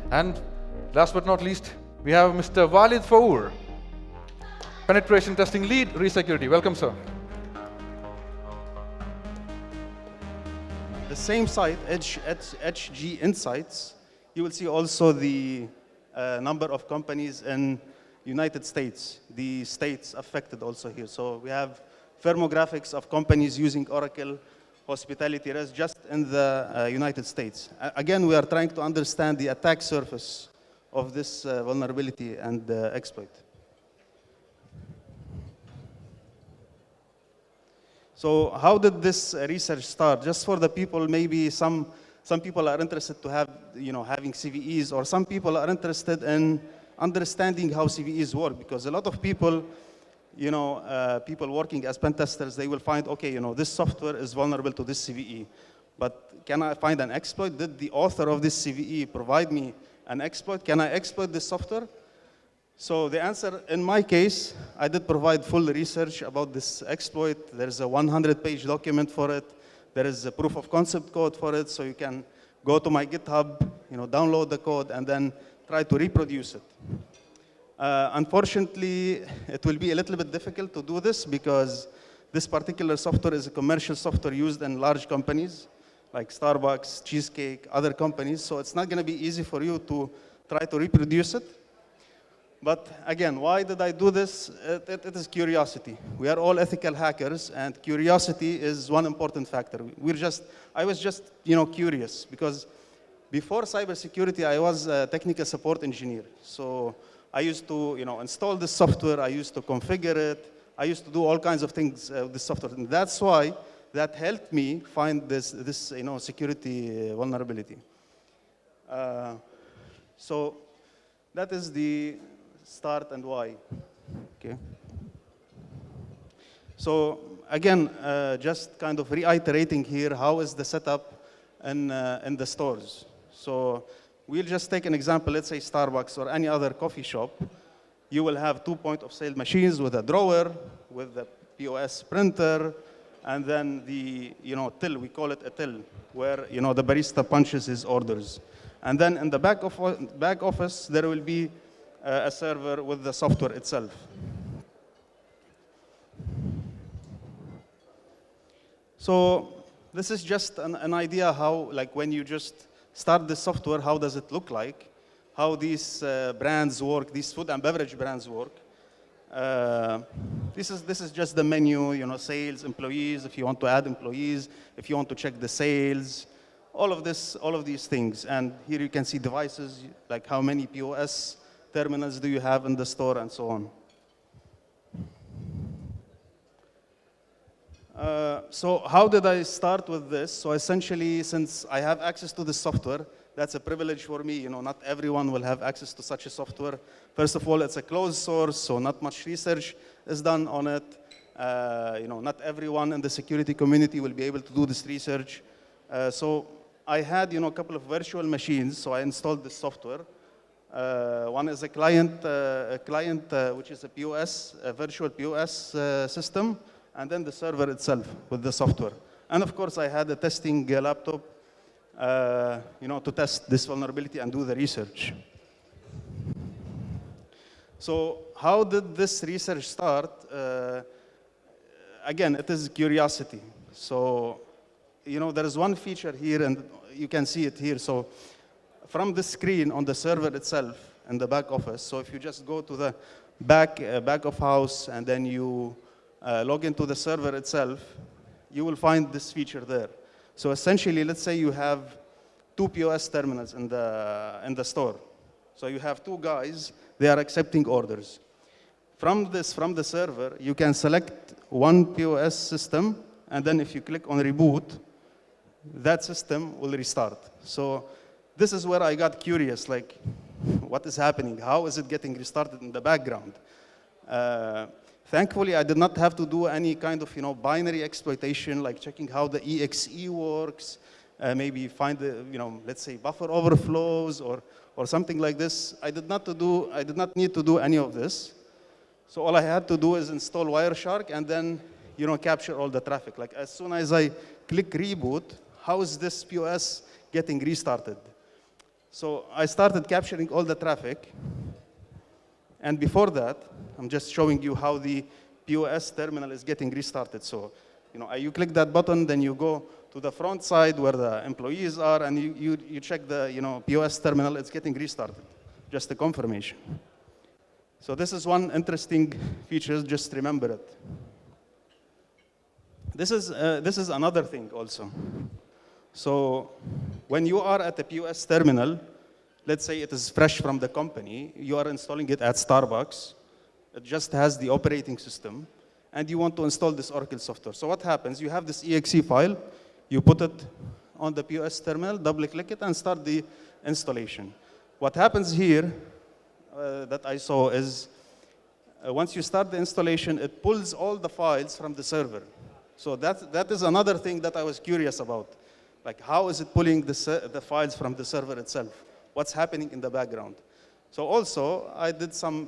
And last but not least, we have Mr. Walid Faour, Penetration Testing Lead, Resecurity. Welcome, sir. The same site, HG Insights, you will see also the number of companies in United States, the states affected also here. So we have firmographics of companies using Oracle Hospitality REST just in the United States. Again, we are trying to understand the attack surface of this vulnerability and exploit. So how did this research start? Just for the people, maybe some people are interested to have, having CVEs, or some people are interested in understanding how CVEs work, because a lot of people, people working as pen testers, they will find, okay, this software is vulnerable to this CVE, but can I find an exploit? Did the author of this CVE provide me an exploit? Can I exploit this software? So the answer, in my case, I did provide full research about this exploit. There's a 100-page document for it. There is a proof of concept code for it, so you can go to my GitHub, download the code, and then try to reproduce it. Unfortunately, it will be a little bit difficult to do this because this particular software is a commercial software used in large companies like Starbucks, Cheesecake, other companies. So it's not going to be easy for you to try to reproduce it. But again, why did I do this? It is curiosity. We are all ethical hackers, and curiosity is one important factor. I was just, curious, because before cybersecurity, I was a technical support engineer. So I used to, install this software. I used to configure it. I used to do all kinds of things with this software, and that's why that helped me find this security vulnerability. So that is the start and why. Okay. So again, just kind of reiterating here, how is the setup in the stores? So we'll just take an example. Let's say Starbucks or any other coffee shop. You will have 2 point-of-sale machines with a drawer, with the POS printer, and then the till. We call it a till, where the barista punches his orders. And then in the back office, there will be a server with the software itself. So this is just an idea how, like, when you just start the software, how does it look like? How these brands work, these food and beverage brands work. This is just the menu, sales, employees, if you want to add employees, if you want to check the sales, all of these things. And here you can see devices, like how many POS terminals do you have in the store, and so on. So how did I start with this? So essentially, since I have access to the software, that's a privilege for me. Not everyone will have access to such a software. First of all, it's a closed source, so not much research is done on it. Not everyone in the security community will be able to do this research. So I had, a couple of virtual machines, so I installed this software. One is a client which is a POS, a virtual POS system, and then the server itself with the software. And of course, I had a testing laptop, to test this vulnerability and do the research. So how did this research start? Again, it is curiosity. So, there is one feature here, and you can see it here. So from the screen on the server itself in the back office, so if you just go to the back of house and then you log into the server itself, you will find this feature there. So essentially, let's say you have 2 POS terminals in the store. So you have 2 guys, they are accepting orders. From the server, you can select one POS system, and then if you click on reboot, that system will restart. So this is where I got curious, like, what is happening? How is it getting restarted in the background? Thankfully, I did not have to do any kind of, binary exploitation, like checking how the EXE works, maybe find the, let's say buffer overflows or something like this. I did not need to do any of this. So all I had to do is install Wireshark and then, capture all the traffic. Like as soon as I click reboot, how is this POS getting restarted? So I started capturing all the traffic. And before that, I'm just showing you how the POS terminal is getting restarted. So, you click that button, then you go to the front side where the employees are, and you check the POS terminal. It's getting restarted. Just a confirmation. So this is one interesting feature. Just remember it. This is another thing also. So when you are at the POS terminal, let's say it is fresh from the company, you are installing it at Starbucks. It just has the operating system, and you want to install this Oracle software. So what happens? You have this exe file, you put it on the POS terminal, double-click it, and start the installation. What happens here that I saw is once you start the installation, it pulls all the files from the server. So that is another thing that I was curious about. Like, how is it pulling the files from the server itself? What's happening in the background? So also, I did some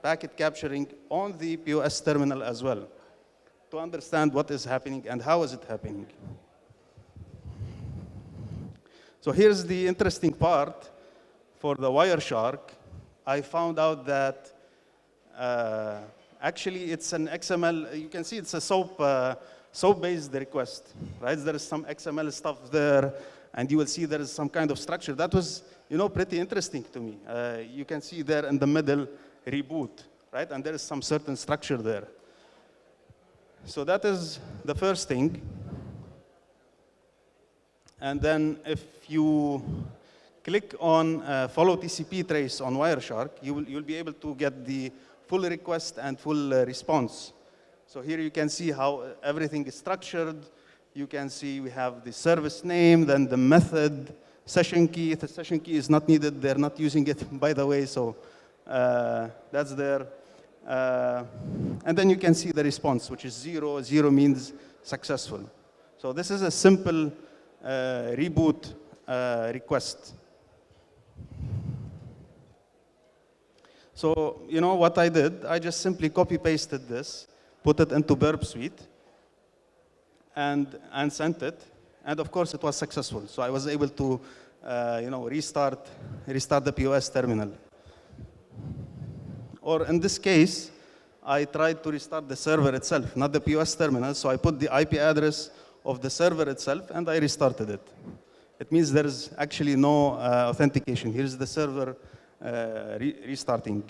packet capturing on the POS terminal as well to understand what is happening and how is it happening. So here's the interesting part. For the Wireshark, I found out that actually it's an XML. You can see it's a SOAP-based request, right? There is some XML stuff there, and you will see there is some kind of structure. That was, pretty interesting to me. You can see there in the middle, reboot, right? And there is some certain structure there. So that is the first thing. And then if you click on follow TCP trace on Wireshark, you'll be able to get the full request and full response. So here you can see how everything is structured. You can see we have the service name, then the method, session key. The session key is not needed. They're not using it, by the way, so that's there. And then you can see the response, which is 0. 0 means successful. So this is a simple reboot request. So, what I did? I just simply copy-pasted this, put it into Burp Suite, and sent it. And of course, it was successful. So I was able to, restart the POS terminal. Or in this case, I tried to restart the server itself, not the POS terminal. So I put the IP address of the server itself, and I restarted it. It means there is actually no authentication. Here's the server restarting.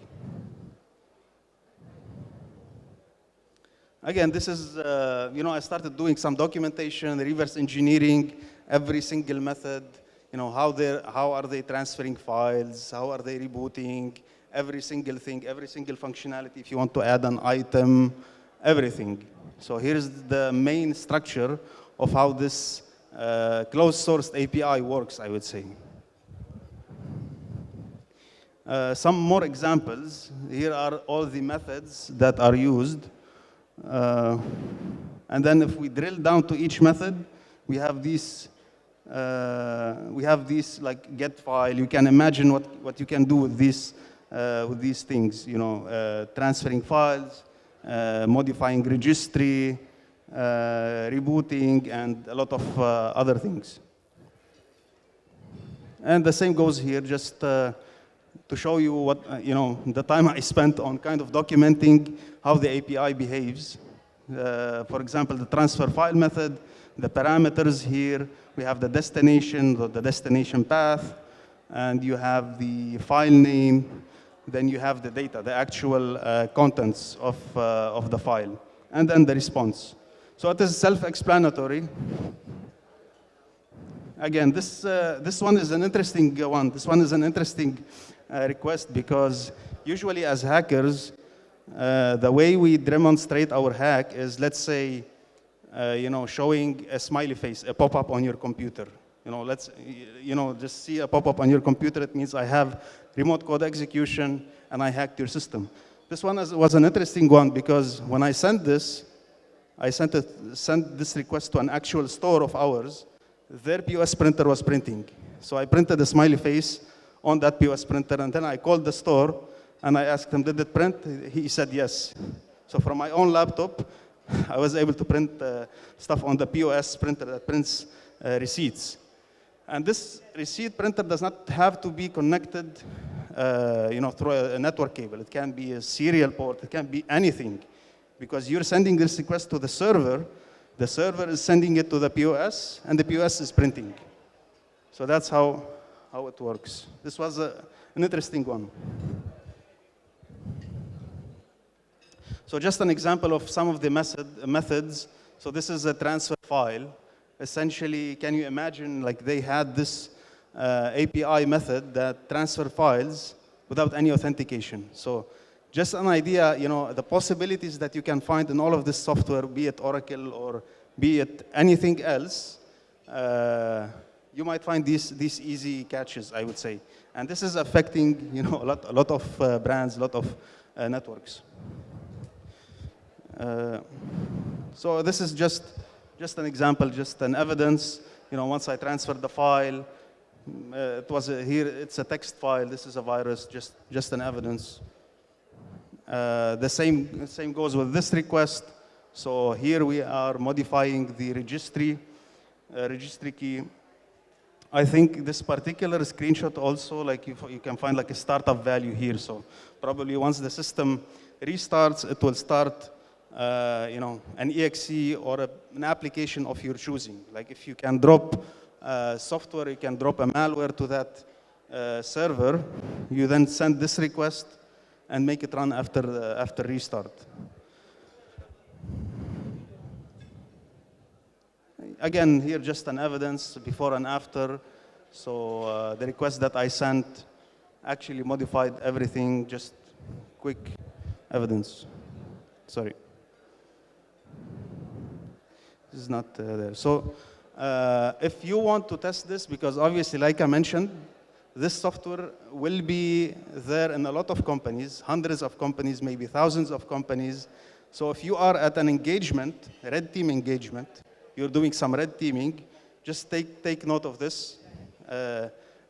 Again, this is, I started doing some documentation, reverse engineering, every single method, how are they transferring files, how are they rebooting, every single thing, every single functionality, if you want to add an item, everything. So here's the main structure of how this closed-sourced API works, I would say. Some more examples. Here are all the methods that are used. And then if we drill down to each method, we have these like get file. You can imagine what you can do with these things, transferring files, modifying registry, rebooting, and a lot of other things. And the same goes here, just to show you what, the time I spent on kind of documenting how the API behaves. For example, the transfer file method, the parameters here, we have the destination path, and you have the file name, then you have the data, the actual contents of the file, and then the response. So it is self-explanatory. Again, this one is an interesting one. This one is an interesting request because usually as hackers, the way we demonstrate our hack is, let's say, showing a smiley face, a pop-up on your computer. Just see a pop-up on your computer. It means I have remote code execution and I hacked your system. This one was an interesting one because when I sent this, I sent this request to an actual store of ours. Their POS printer was printing. So I printed a smiley face on that POS printer, and then I called the store, and I asked him, did it print? He said yes. So from my own laptop, I was able to print stuff on the POS printer that prints receipts. And this receipt printer does not have to be connected through a network cable. It can be a serial port. It can be anything. Because you're sending this request to the server is sending it to the POS, and the POS is printing. So that's how it works. This was an interesting one. So just an example of some of the methods. So this is a transfer file. Essentially, can you imagine, like they had this API method that transfer files without any authentication. So just an idea, the possibilities that you can find in all of this software, be it Oracle or be it anything else, you might find these easy catches, I would say. And this is affecting, a lot of brands, a lot of networks. So this is just an example, just an evidence. Once I transferred the file, here it's a text file. This is a virus, just an evidence. The same goes with this request. So here we are modifying the registry key. I think this particular screenshot also, like you can find like a startup value here. So probably once the system restarts, it will start an exe or an application of your choosing. Like if you can drop software, you can drop a malware to that server, you then send this request and make it run after restart. Again, here just an evidence before and after. So the request that I sent actually modified everything, just quick evidence. Sorry. This is not there. So if you want to test this, because obviously, like I mentioned, this software will be there in a lot of companies, hundreds of companies, maybe thousands of companies. So if you are at an engagement, a red team engagement, you're doing some red teaming, just take note of this.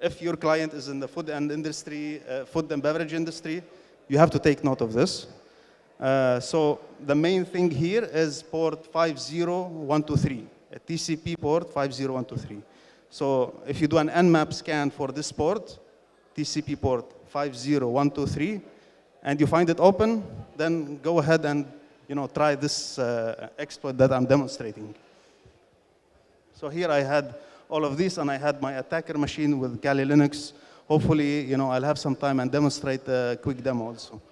If your client is in the food and beverage industry, you have to take note of this. So the main thing here is port 50123, a TCP port 50123. So if you do an Nmap scan for this port, TCP port 50123, and you find it open, then go ahead and try this exploit that I'm demonstrating. So here I had all of these, and I had my attacker machine with Kali Linux. Hopefully, I'll have some time and demonstrate a quick demo also.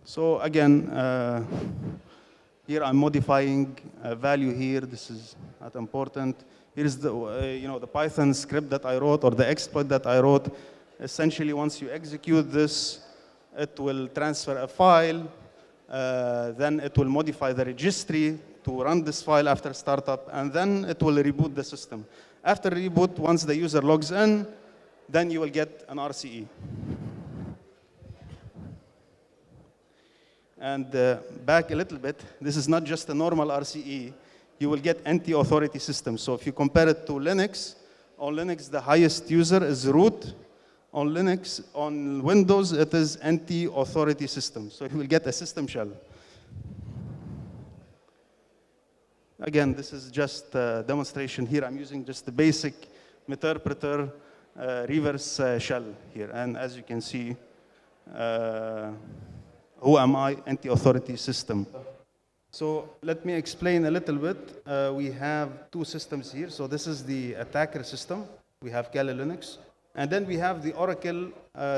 So again, here I'm modifying a value here. This is not important. Here's the the Python script that I wrote, or the exploit that I wrote. Essentially, once you execute this, it will transfer a file. Then it will modify the registry to run this file after startup, and then it will reboot the system. After reboot, once the user logs in, then you will get an RCE. And back a little bit, this is not just a normal RCE. You will get anti-authority system. So if you compare it to Linux, on Linux, the highest user is root. On Linux, on Windows, it is anti-authority system. So you will get a system shell. Again, this is just a demonstration here. I'm using just the basic meterpreter reverse shell here. And as you can see, who am I? Anti-authority system. So let me explain a little bit. We have two systems here. So this is the attacker system. We have Kali Linux. And then we have the Oracle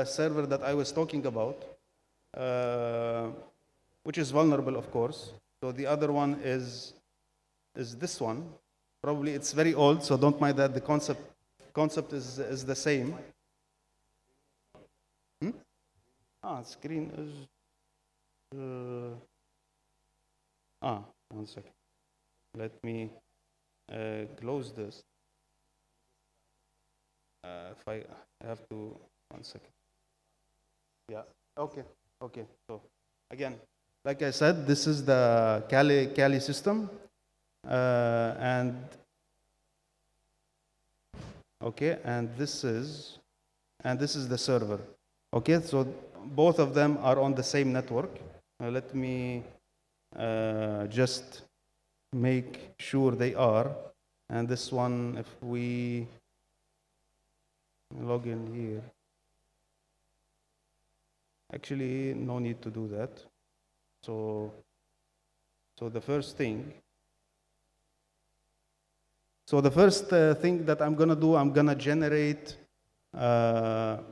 server that I was talking about, which is vulnerable, of course. So the other one is this one. Probably it's very old, so don't mind that. The concept is the same. Screen is... one second. Let me close this. If I have to, 1 second. Yeah, okay. So again, like I said, this is the Kali system. And this is the server. Okay, so both of them are on the same network. Let me just make sure they are. And this one, if we log in here, actually, no need to do that. So the first thing, that I'm gonna do, I'm gonna generate an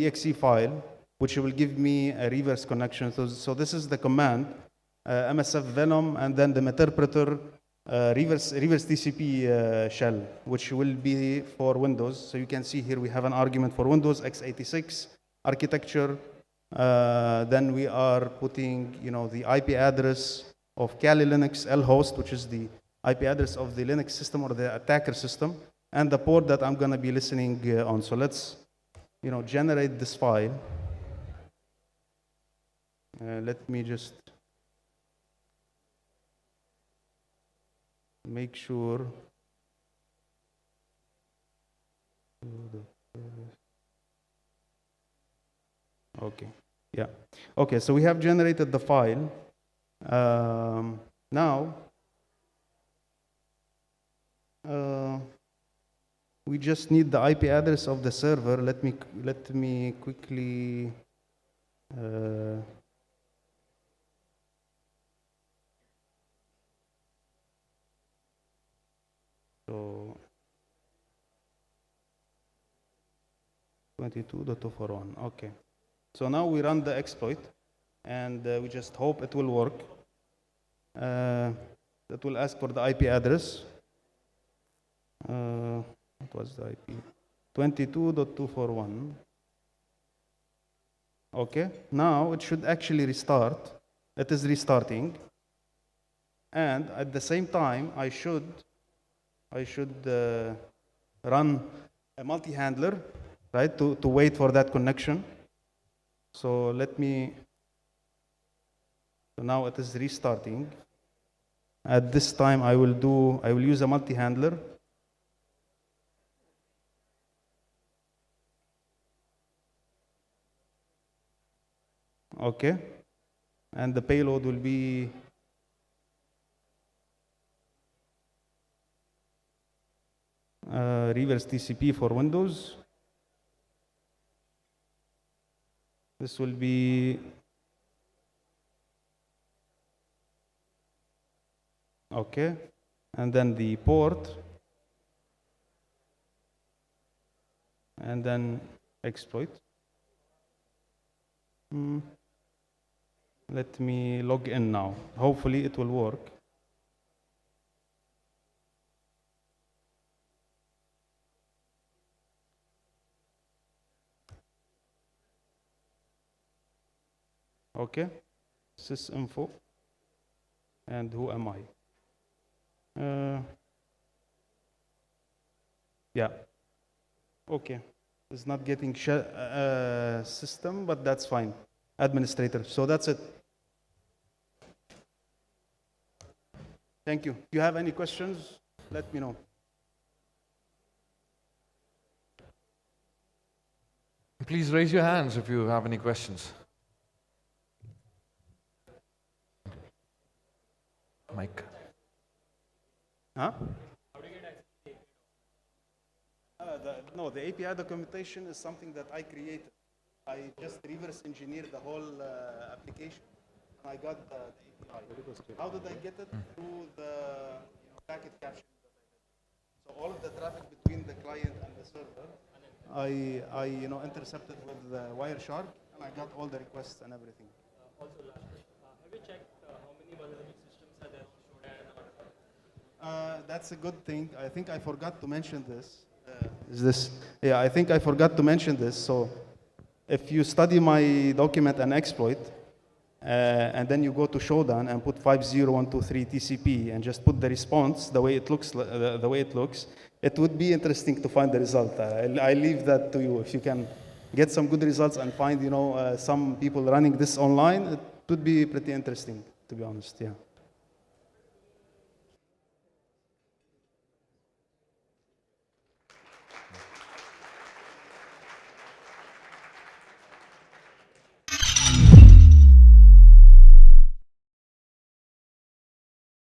exe file, which will give me a reverse connection. So this is the command, MSF Venom, and then the interpreter reverse TCP shell, which will be for Windows. So you can see here we have an argument for Windows x86 architecture. Then we are putting, the IP address of Kali Linux lhost, which is the IP address of the Linux system or the attacker system, and the port that I'm going to be listening on. So let's, generate this file. Let me just make sure. Okay, yeah. Okay, so we have generated the file. Now, we just need the IP address of the server. Let me quickly so 22.241. Okay. So now we run the exploit, and we just hope it will work. That will ask for the IP address. What was the IP? 22.241. Okay. Now it should actually restart. It is restarting. And at the same time, I should run a multi-handler, right, to wait for that connection. So now it is restarting. At this time, I will use a multi-handler. Okay. And the payload will be reverse TCP for Windows. This will be okay, and then the port, and then exploit. Let me log in now. Hopefully it will work. Okay, sysinfo, and who am I? Yeah, okay, it's not getting system, but that's fine. Administrator, so that's it. Thank you. If you have any questions, let me know. Please raise your hands if you have any questions. Mike. Huh? How do you get access to the API? No, the API documentation is something that I created. I just reverse engineered the whole application, and I got the API. How did I get it? Through the packet capture that I did. So all of the traffic between the client and the server, I intercepted with the Wireshark, and I got all the requests and everything. Also, last have you checked how many vulnerable systems are there on Shodan? That's a good thing. I think I forgot to mention this. Yeah, I think I forgot to mention this. So if you study my document and exploit, and then you go to Shodan and put 50123 TCP and just put the response the way it looks, it would be interesting to find the result. I leave that to you. If you can get some good results and find, some people running this online, it would be pretty interesting, to be honest. Yeah.